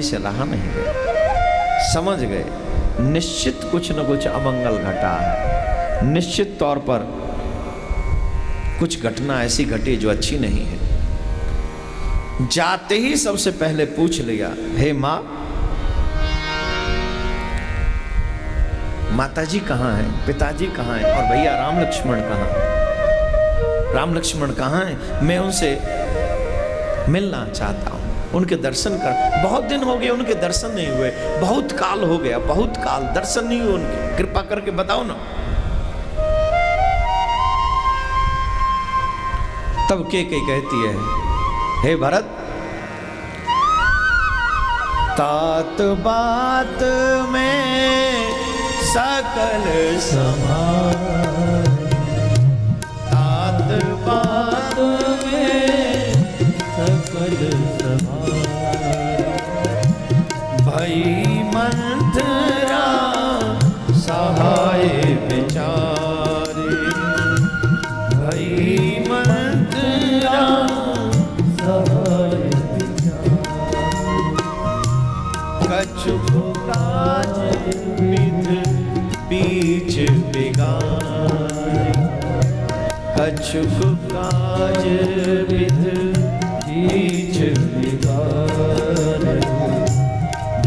जी से रहा नहीं गया। समझ गए निश्चित कुछ न कुछ अमंगल घटा है, निश्चित तौर पर कुछ घटना ऐसी घटी जो अच्छी नहीं है। जाते ही सबसे पहले पूछ लिया, हे माँ, माताजी कहाँ हैं, पिताजी कहाँ हैं, और भैया राम लक्ष्मण कहाँ, राम लक्ष्मण कहाँ हैं, मैं उनसे मिलना चाहता हूँ, उनके दर्शन कर। बहुत दिन हो गए उनके दर्शन नहीं हुए, बहुत काल हो गया, बहुत काल दर्शन नहीं हुए उनके, कृपा करके बताओ ना। तब कैकेयी कहती है, हे भरत, तात बात में सकल समान, तात बात में सकल समान, भई मंथरा सहाय विचारे, भई मंथरा सहाय विचारे, कछुक काज विध बीच बिगाड़े, कछुक काज विध बीच बिगाड़े,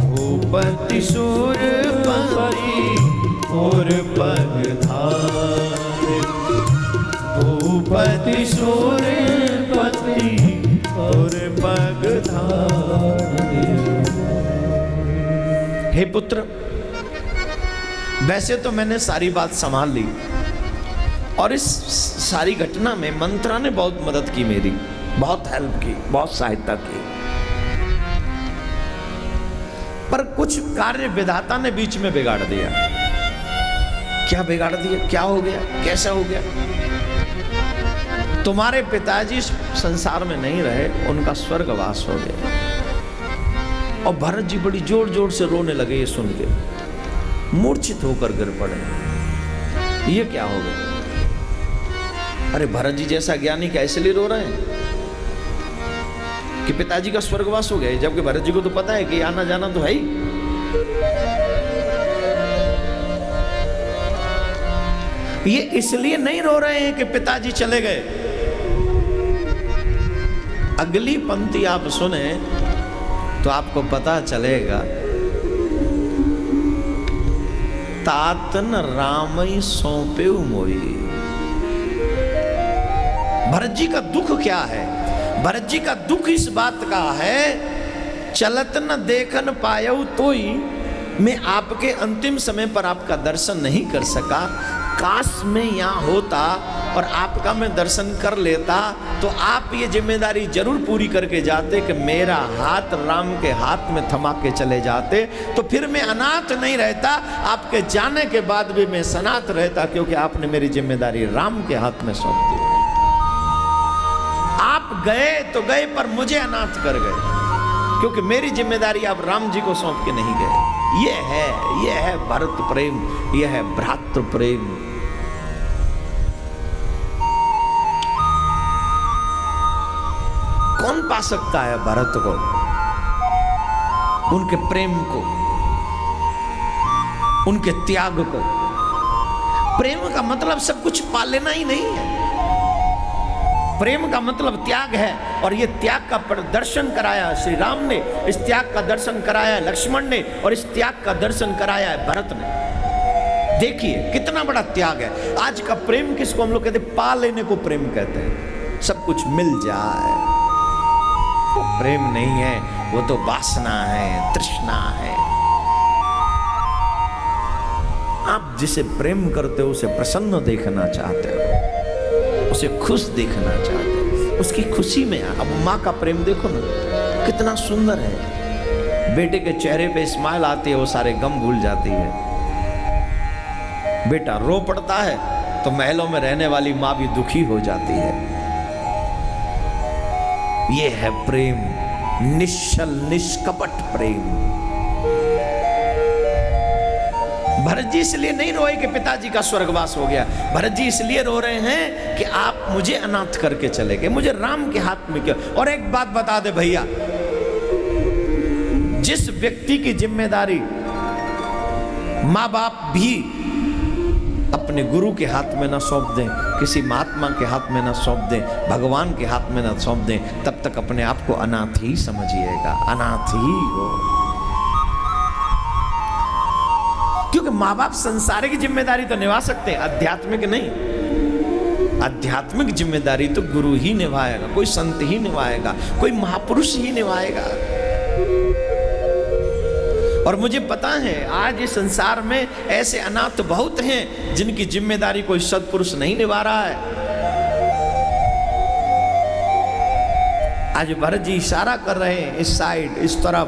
भूपति सुरपति और पग धारे, भूपति सुरपति और पग धारे। हे पुत्र, वैसे तो मैंने सारी बात संभाल ली और इस सारी घटना में मंत्रा ने बहुत मदद की, मेरी बहुत हेल्प की, बहुत सहायता की, पर कुछ कार्य विधाता ने बीच में बिगाड़ दिया। क्या बिगाड़ दिया, क्या हो गया, कैसा हो गया? तुम्हारे पिताजी संसार में नहीं रहे, उनका स्वर्गवास हो गया। और भरत जी बड़ी जोर जोर से रोने लगे ये सुन के, मूर्छित होकर गिर पड़े। ये क्या हो गया? अरे भरत जी जैसा ज्ञानी क्या इसलिए रो रहे हैं कि पिताजी का स्वर्गवास हो गया, जबकि भरत जी को तो पता है कि आना जाना तो है ही। ये इसलिए नहीं रो रहे हैं कि पिताजी चले गए। अगली पंक्ति आप सुने तो आपको पता चलेगा, तातन रामई सौंपे मोई। भरत जी का दुख क्या है? भरत जी का दुख इस बात का है, चलत न देखन पायऊ तोई, मैं आपके अंतिम समय पर आपका दर्शन नहीं कर सका। काश मैं यहाँ होता और आपका मैं दर्शन कर लेता तो आप ये जिम्मेदारी जरूर पूरी करके जाते कि मेरा हाथ राम के हाथ में थमा के चले जाते, तो फिर मैं अनाथ नहीं रहता, आपके जाने के बाद भी मैं सनाथ रहता, क्योंकि आपने मेरी जिम्मेदारी राम के हाथ में सौंप दी। आप गए तो गए पर मुझे अनाथ कर गए, क्योंकि मेरी जिम्मेदारी आप राम जी को सौंप के नहीं गए। ये है भरत प्रेम, यह है भ्रातृ प्रेम। कौन पा सकता है भरत को, उनके प्रेम को, उनके त्याग को? प्रेम का मतलब सब कुछ पा लेना ही नहीं है। प्रेम का मतलब त्याग है, और ये त्याग का दर्शन कराया श्री राम ने, इस त्याग का दर्शन कराया लक्ष्मण ने, और इस त्याग का दर्शन कराया है भरत ने। देखिए कितना बड़ा त्याग है। आज का प्रेम किसको हम लोग कहते हैं? पा लेने को प्रेम कहते हैं, सब कुछ मिल जाए, वो प्रेम नहीं है, वो तो वासना है, तृष्णा है। आप जिसे प्रेम करते हो उसे प्रसन्न देखना चाहते हो, उसे खुश देखना चाहते हो, उसकी खुशी में। अब माँ का प्रेम देखो ना, कितना सुंदर है। बेटे के चेहरे पे स्माइल आती है, वो सारे गम भूल जाती है। बेटा रो पड़ता है तो महलों में रहने वाली माँ भी दुखी हो जाती है। ये है प्रेम, निश्चल निष्कपट प्रेम। भरत जी इसलिए नहीं रोए कि पिताजी का स्वर्गवास हो गया, भरत जी इसलिए रो रहे हैं कि आप मुझे अनाथ करके चले गए, मुझे राम के हाथ में क्यों। और एक बात बता दे भैया, जिस व्यक्ति की जिम्मेदारी माँ बाप भी अपने गुरु के हाथ में ना सौंप दें, किसी महात्मा के हाथ में ना सौंप दें, भगवान के हाथ में ना सौंप दें, तब तक अपने आप को अनाथ ही समझिएगा, अनाथ ही हो। क्योंकि माँ बाप संसारिक जिम्मेदारी तो निभा सकते हैं, आध्यात्मिक नहीं। आध्यात्मिक जिम्मेदारी तो गुरु ही निभाएगा, कोई संत ही निभाएगा, कोई महापुरुष ही निभाएगा। और मुझे पता है आज इस संसार में ऐसे अनाथ बहुत हैं जिनकी जिम्मेदारी कोई सत्पुरुष नहीं निभा रहा है। आज भरत जी इशारा कर रहे हैं इस साइड, इस तरफ।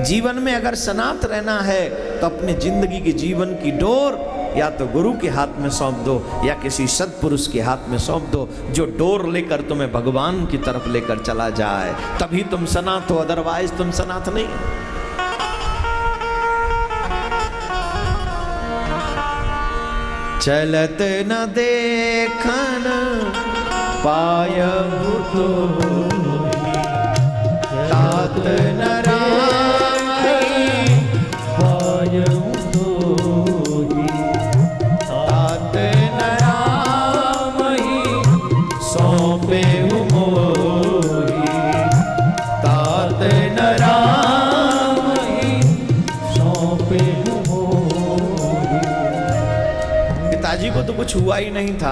जीवन में अगर सनात रहना है तो अपनी जिंदगी की जीवन की डोर या तो गुरु के हाथ में सौंप दो या किसी सत्पुरुष के हाथ में सौंप दो, जो डोर लेकर तुम्हें भगवान की तरफ लेकर चला जाए, तभी तुम सनात हो, अदरवाइज तुम सनात नहीं। चलत न देखन पायहु तो तात न राम पायहु तो तात न राम सौंपे मोहि, तात न राम सौंपे। पिताजी को तो कुछ हुआ ही नहीं था,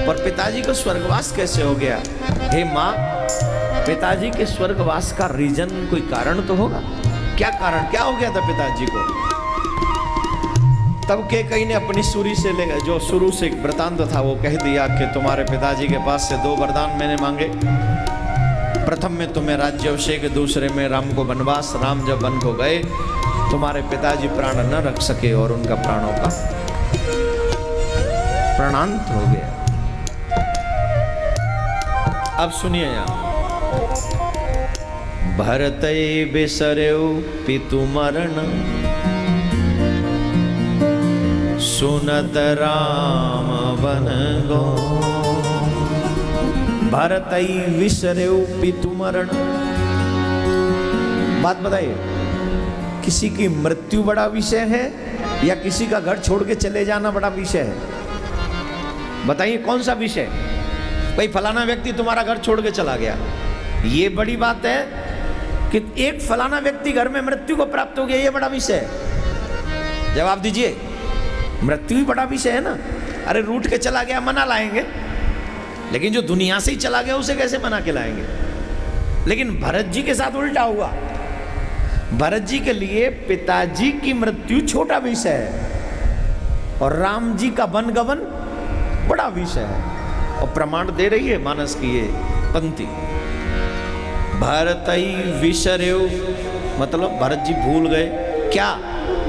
पर पिताजी को स्वर्गवास कैसे हो गया? हे माँ, पिताजी के स्वर्गवास का रीजन, कोई कारण तो होगा। क्या कारण, क्या हो गया था पिताजी को? तब कैकेयी ने अपनी सूरी से ले, जो शुरू से वृतांत था वो कह दिया कि तुम्हारे पिताजी के पास से 2 वरदान मैंने मांगे। प्रथम में तुम्हें राज्याभिषेक, दूसरे में राम को वनवास। राम जब वन को गए तुम्हारे पिताजी प्राण न रख सके और उनका प्राणों का प्राणांत हो गया। अब सुनिए यहाँ, भरतई बिसर्यु पितु मरण, सुनत राम वन गो। भरतई बिसर्यु पितु मरण। बात बताइए, किसी की मृत्यु बड़ा विषय है या किसी का घर छोड़ के चले जाना बड़ा विषय है? बताइए कौन सा विषय? भाई फलाना व्यक्ति तुम्हारा घर छोड़ के चला गया, ये बड़ी बात है कि एक फलाना व्यक्ति घर में मृत्यु को प्राप्त हो गया, ये बड़ा विषय है? जवाब दीजिए। मृत्यु ही बड़ा विषय है ना। अरे रूठ के चला गया मना लाएंगे, लेकिन जो दुनिया से ही चला गया उसे कैसे मना के लाएंगे? लेकिन भरत जी के साथ उल्टा हुआ। भरत जी के लिए पिताजी की मृत्यु छोटा विषय है और राम जी का वनगमन बड़ा विषय है। और प्रमाण दे रही है मानस की ये पंक्ति, भरतई विसर्यु, मतलब भरत जी भूल गए क्या?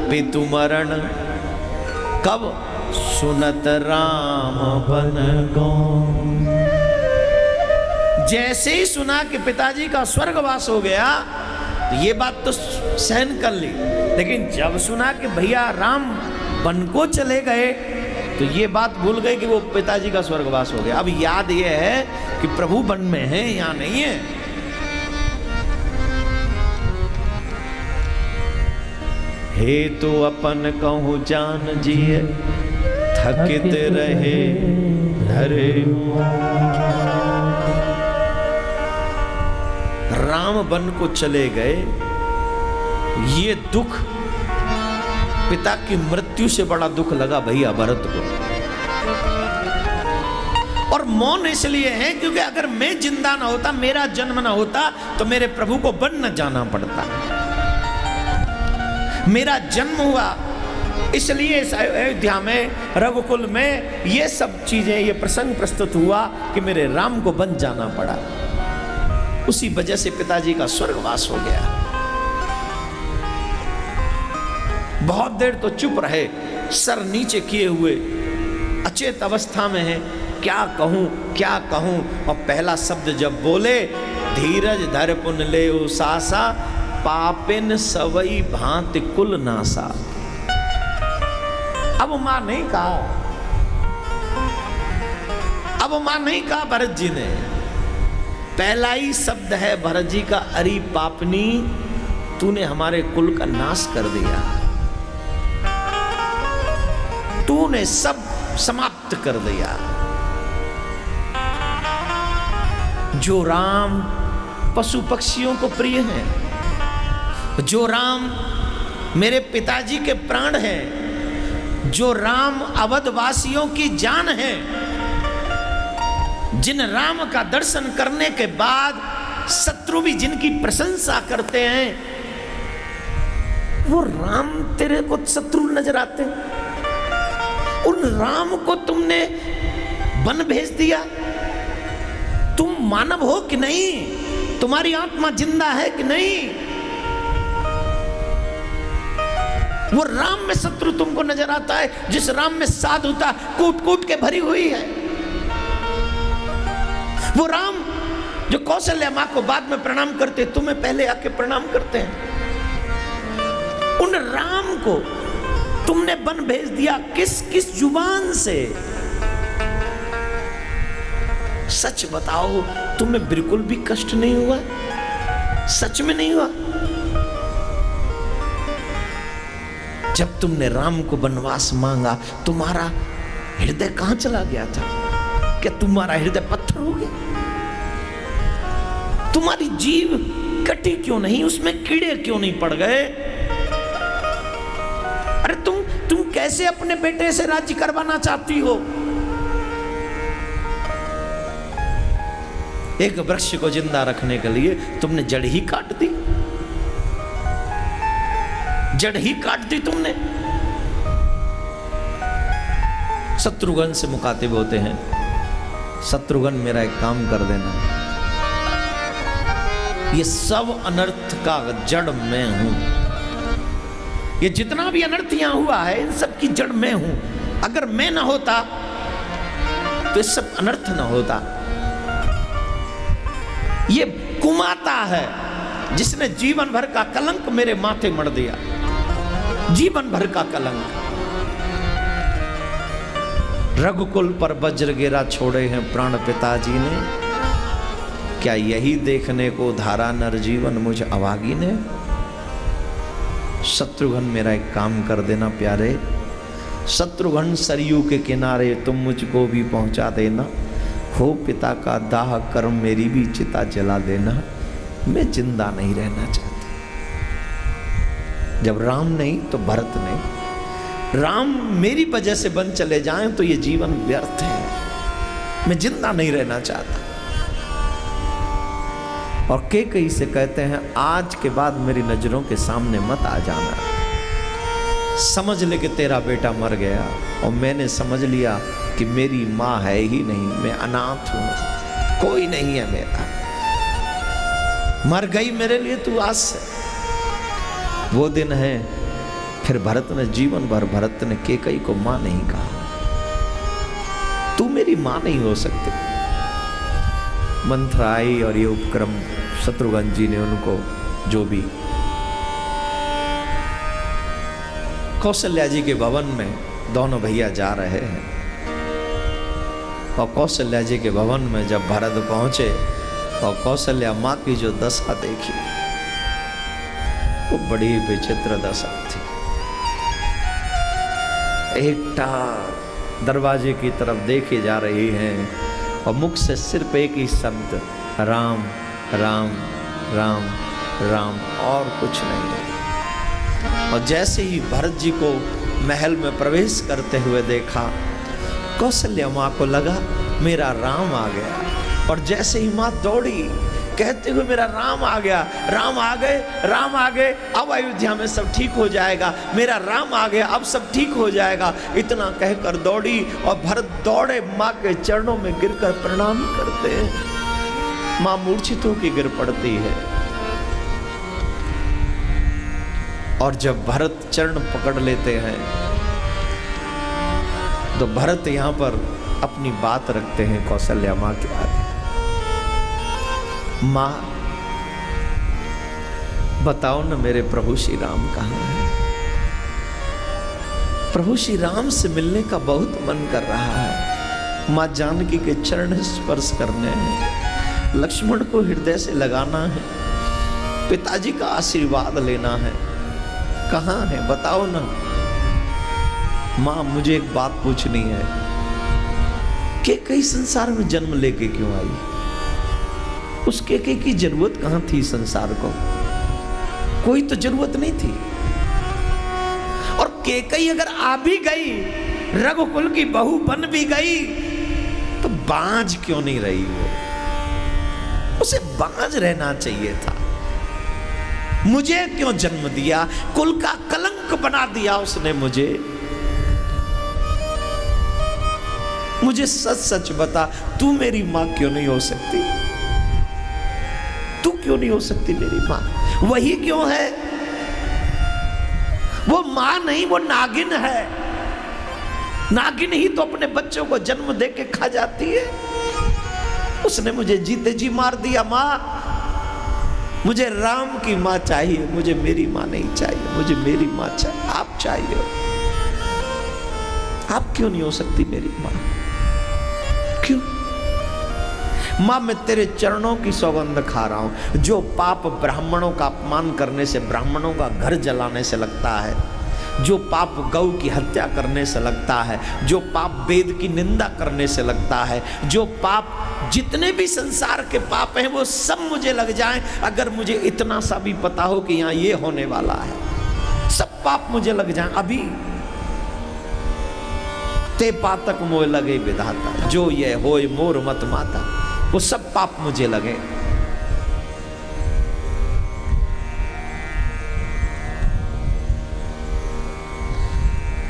पितु मरण। कब? सुनत राम वन गो। जैसे ही सुना कि पिताजी का स्वर्गवास हो गया तो ये बात तो सहन कर ली, लेकिन जब सुना कि भैया राम वन को चले गए तो ये बात भूल गए कि वो पिताजी का स्वर्गवास हो गया। अब याद ये है कि प्रभु वन में है या नहीं है। हे तो अपन कहूँ जान जिए, थकित रहे धरे। राम वन को चले गए, ये दुख पिता की मृत्यु से बड़ा दुख लगा भैया भरत को। और मौन इसलिए है क्योंकि अगर मैं जिंदा ना होता, मेरा जन्म ना होता, तो मेरे प्रभु को वन न जाना पड़ता। मेरा जन्म हुआ इसलिए इस अयोध्या में, रघुकुल में ये सब चीजें, ये प्रसंग प्रस्तुत हुआ कि मेरे राम को वन जाना पड़ा। उसी वजह से पिताजी का स्वर्गवास हो गया। बहुत देर तो चुप रहे, सर नीचे किए हुए अचेत अवस्था में है। क्या कहूं क्या कहूं? और पहला शब्द जब बोले, धीरज धर पुन ले सासा, पापिन सवई भांति कुल नासा। अब मां नहीं कहा, अब मां नहीं कहा भरत जी ने। पहला ही शब्द है भरत जी का, अरे पापनी तूने हमारे कुल का नाश कर दिया, तूने सब समाप्त कर दिया। जो राम पशु पक्षियों को प्रिय हैं, जो राम मेरे पिताजी के प्राण हैं, जो राम अवधवासियों की जान है, जिन राम का दर्शन करने के बाद शत्रु भी जिनकी प्रशंसा करते हैं, वो राम तेरे को शत्रु नजर आते हैं। उन राम को तुमने वन भेज दिया। तुम मानव हो कि नहीं? तुम्हारी आत्मा जिंदा है कि नहीं? वो राम में शत्रु तुमको नजर आता है, जिस राम में साधुता कूट कूट के भरी हुई है। वो राम जो कौशल्या मां को बाद में प्रणाम करते, तुम्हें पहले आके प्रणाम करते हैं। उन राम को तुमने वन भेज दिया। किस किस जुबान से? सच बताओ, तुम्हें बिल्कुल भी कष्ट नहीं हुआ? सच में नहीं हुआ? जब तुमने राम को वनवास मांगा, तुम्हारा हृदय कहां चला गया था? क्या तुम्हारा हृदय पत्थर हो गया? तुम्हारी जीभ कटी क्यों नहीं? उसमें कीड़े क्यों नहीं पड़ गए? अरे तुम कैसे अपने बेटे से राज्य करवाना चाहती हो? एक वृक्ष को जिंदा रखने के लिए तुमने जड़ ही काट दी। जड़ ही काट दी तुमने। शत्रुघ्न से मुखातिब होते हैं, शत्रुघ्न मेरा एक काम कर देना, ये सब अनर्थ का जड़ मैं हूं। ये जितना भी अनर्थ यहां हुआ है, इन सब की जड़ मैं हूं। अगर मैं ना होता तो ये सब अनर्थ ना होता। ये कुमाता है जिसने जीवन भर का कलंक मेरे माथे मढ़ दिया, जीवन भर का कलंक। रघुकुल पर वज्र गिरा छोड़े हैं प्राण पिताजी ने, क्या यही देखने को धारा नरजीवन मुझ अभागी ने? शत्रुघ्न मेरा एक काम कर देना प्यारे, शत्रुघ्न सरयू के किनारे तुम मुझको भी पहुंचा देना। हो पिता का दाह कर मेरी भी चिता जला देना, मैं जिंदा नहीं रहना चाहती। जब राम नहीं तो भरत नहीं, राम मेरी वजह से बन चले जाएं तो ये जीवन व्यर्थ है। मैं जिंदा नहीं रहना चाहता। और कैकेयी से कहते हैं, आज के बाद मेरी नजरों के सामने मत आ जाना। समझ ले कि तेरा बेटा मर गया, और मैंने समझ लिया कि मेरी माँ है ही नहीं, मैं अनाथ हूं, कोई नहीं है मेरा। मर गई मेरे लिए तू आज से। वो दिन है, फिर भरत ने जीवन भर भरत ने कैकेयी को मां नहीं कहा। तू मेरी मां नहीं हो सकती। मंत्र आई और ये उपक्रम शत्रुघ्न जी ने उनको जो भी कौशल्या जी के भवन में दोनों भैया जा रहे हैं, और कौशल्या जी के भवन में जब भरत पहुंचे और कौशल्या माँ की जो दशा देखी, वो बड़ी विचित्र दशा थी। एकटा दरवाजे की तरफ देखे जा रही हैं और मुख से सिर्फ एक ही शब्द, राम राम राम राम, और कुछ नहीं। और जैसे ही भरत जी को महल में प्रवेश करते हुए देखा, कौशल्या माँ को लगा मेरा राम आ गया। और जैसे ही माँ दौड़ी कहते हुए मेरा राम आ गया, राम आ गए, राम आ गए, अब अयोध्या में सब ठीक हो जाएगा, मेरा राम आ गया, अब सब ठीक हो जाएगा, इतना कहकर दौड़ी। और भरत दौड़े माँ के चरणों में गिरकर प्रणाम करते हैं। माँ मूर्छित होकर गिर पड़ती है। और जब भरत चरण पकड़ लेते हैं तो भरत यहां पर अपनी बात रखते हैं कौशल्या माँ के आगे। माँ बताओ न मेरे प्रभु श्री राम कहाँ है? प्रभु श्री राम से मिलने का बहुत मन कर रहा है। माँ जानकी के चरण स्पर्श करने हैं, लक्ष्मण को हृदय से लगाना है, पिताजी का आशीर्वाद लेना है। कहाँ है बताओ ना। मां मुझे एक बात पूछनी है कि कई संसार में जन्म लेके क्यों आई? उस केके की जरूरत कहां थी संसार को? कोई तो जरूरत नहीं थी। और केकई अगर आ भी गई, रघुकुल की बहू बन भी गई, तो बांझ क्यों नहीं रही वो? उसे बांझ रहना चाहिए था। मुझे क्यों जन्म दिया? कुल का कलंक बना दिया उसने मुझे। मुझे सच सच बता, तू मेरी मां क्यों नहीं हो सकती? तू क्यों नहीं हो सकती मेरी मां? वही क्यों है? वो मां नहीं, वो नागिन है। नागिन ही तो अपने बच्चों को जन्म दे के खा जाती है। उसने मुझे जीते जी मार दिया। मां, मुझे राम की मां चाहिए, मुझे मेरी मां नहीं चाहिए। मुझे मेरी मां चाहिए, आप चाहिए। आप क्यों नहीं हो सकती मेरी मां? क्यों? मां, मैं तेरे चरणों की सौगंध खा रहा हूं। जो पाप ब्राह्मणों का अपमान करने से, ब्राह्मणों का घर जलाने से लगता है, जो पाप गौ की हत्या करने से लगता है, जो पाप वेद की निंदा करने से लगता है, जो पाप जितने भी संसार के पाप हैं वो सब मुझे लग जाएं, अगर मुझे इतना सा भी पता हो कि यहां ये होने वाला है, सब पाप मुझे लग जाएं अभी। ते पातक मोह लगे विधाता, जो ये होए मोर मत माता, वो सब पाप मुझे लगे।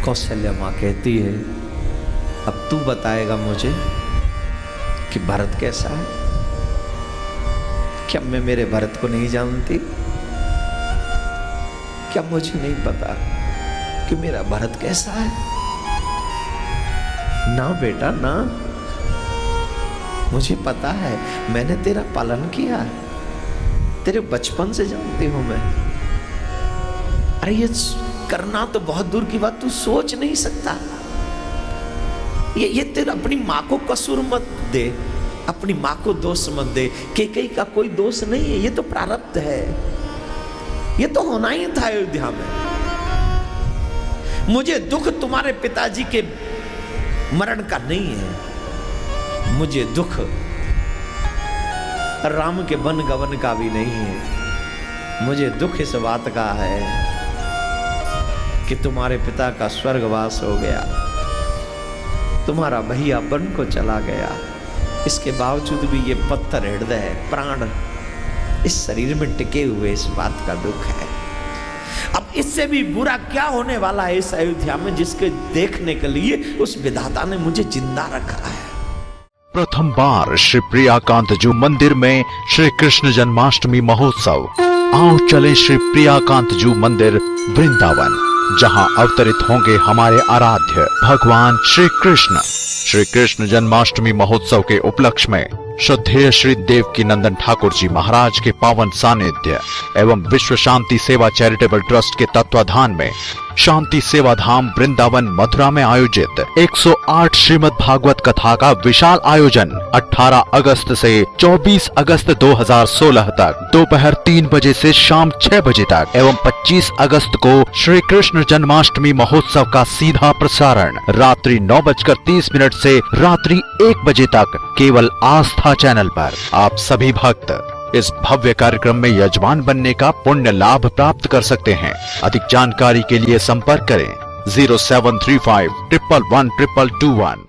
कौशल्या मां कहती है, अब तू बताएगा मुझे कि भरत कैसा है? क्या मैं मेरे भरत को नहीं जानती? क्या मुझे नहीं पता कि मेरा भरत कैसा है? ना बेटा ना, मुझे पता है, मैंने तेरा पालन किया, तेरे बचपन से जानती हूं मैं। अरे ये करना तो बहुत दूर की बात, तू सोच नहीं सकता। ये तेरा अपनी माँ को कसूर मत दे, अपनी माँ को दोष मत दे। केकई का कोई दोष नहीं है, ये तो प्रारब्ध है, ये तो होना ही था अयोध्या में। मुझे दुख तुम्हारे पिताजी के मरण का नहीं है, मुझे दुख राम के वन गवन का भी नहीं है। मुझे दुख इस बात का है कि तुम्हारे पिता का स्वर्गवास हो गया, तुम्हारा भैया वन को चला गया। इसके बावजूद भी ये पत्थर हृदय, प्राण इस शरीर में टिके हुए, इस बात का दुख है। अब इससे भी बुरा क्या होने वाला है इस अयोध्या में, जिसके देखने के लिए उस विधाता ने मुझे जिंदा रखा है। प्रथम बार श्री प्रियाकांत जू मंदिर में श्री कृष्ण जन्माष्टमी महोत्सव। आओ चले श्री प्रियाकांत जू मंदिर वृंदावन, जहां अवतरित होंगे हमारे आराध्य भगवान श्री कृष्ण। श्री कृष्ण जन्माष्टमी महोत्सव के उपलक्ष्य में श्रद्धेय श्री देवकी नंदन ठाकुर जी महाराज के पावन सानिध्य एवं विश्व शांति सेवा चैरिटेबल ट्रस्ट के तत्वाधान में शांति सेवा धाम वृंदावन मथुरा में आयोजित 108 श्रीमद् भागवत कथा का विशाल आयोजन 18 अगस्त से 24 अगस्त 2016 तक दोपहर 3 बजे से शाम 6 बजे तक एवं 25 अगस्त को श्री कृष्ण जन्माष्टमी महोत्सव का सीधा प्रसारण रात्रि 9:30 से रात्रि 1 बजे तक केवल आस्था चैनल पर। आप सभी भक्त इस भव्य कार्यक्रम में यजमान बनने का पुण्य लाभ प्राप्त कर सकते हैं। अधिक जानकारी के लिए संपर्क करें 0735 111 221।